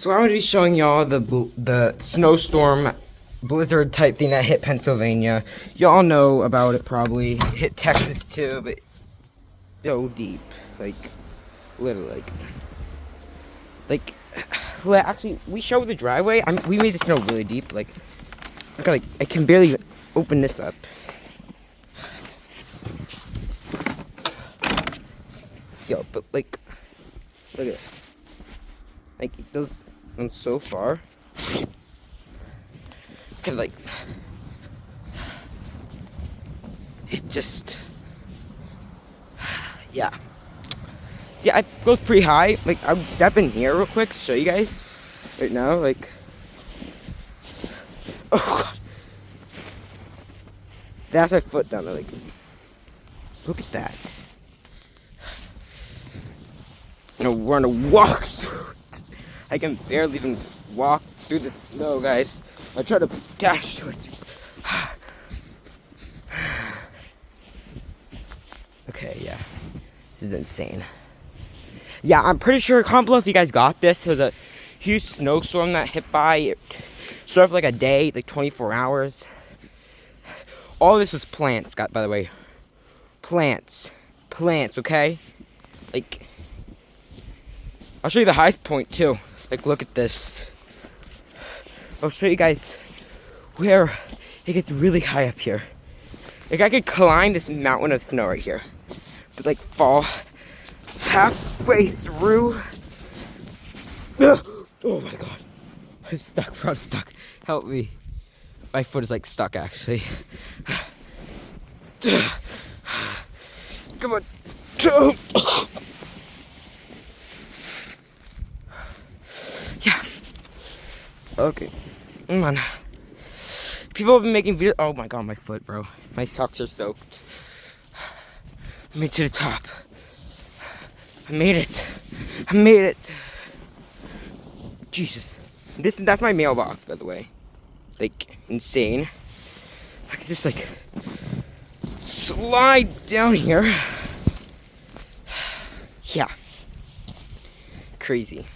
So I'm going to be showing y'all the snowstorm blizzard type thing that hit Pennsylvania. Y'all know about it probably. It hit Texas too, but so deep. Like, literally. Actually, we showed the driveway. We made the snow really deep. Like, I can barely open this up. Yo, but like, look at this. Like, those went so far. Like, it just, yeah, it goes pretty high. Like, I would step in here real quick to show you guys right now. Like, oh god, that's my foot down there. Like, look at that. We're gonna walk through it. I can barely even walk through the snow, guys. I try to dash to it. Okay, yeah. This is insane. Yeah, I'm pretty sure, comment below if you guys got this. It was a huge snowstorm that hit by. It started for like a day, like 24 hours. All this was plants, by the way. Plants, okay? Like, I'll show you the highest point too. Like, look at this. I'll show you guys where it gets really high up here. Like, I could climb this mountain of snow right here, but like fall halfway through. Oh my god, I'm stuck, bro. I'm stuck. Help me. My foot is like stuck actually. Come on. Yeah. Okay. Come on. People have been making videos. Oh my god, my foot, bro. My socks are soaked. I made it to the top. I made it. Jesus. That's my mailbox, by the way. Like, insane. I could just like slide down here. Yeah. Crazy.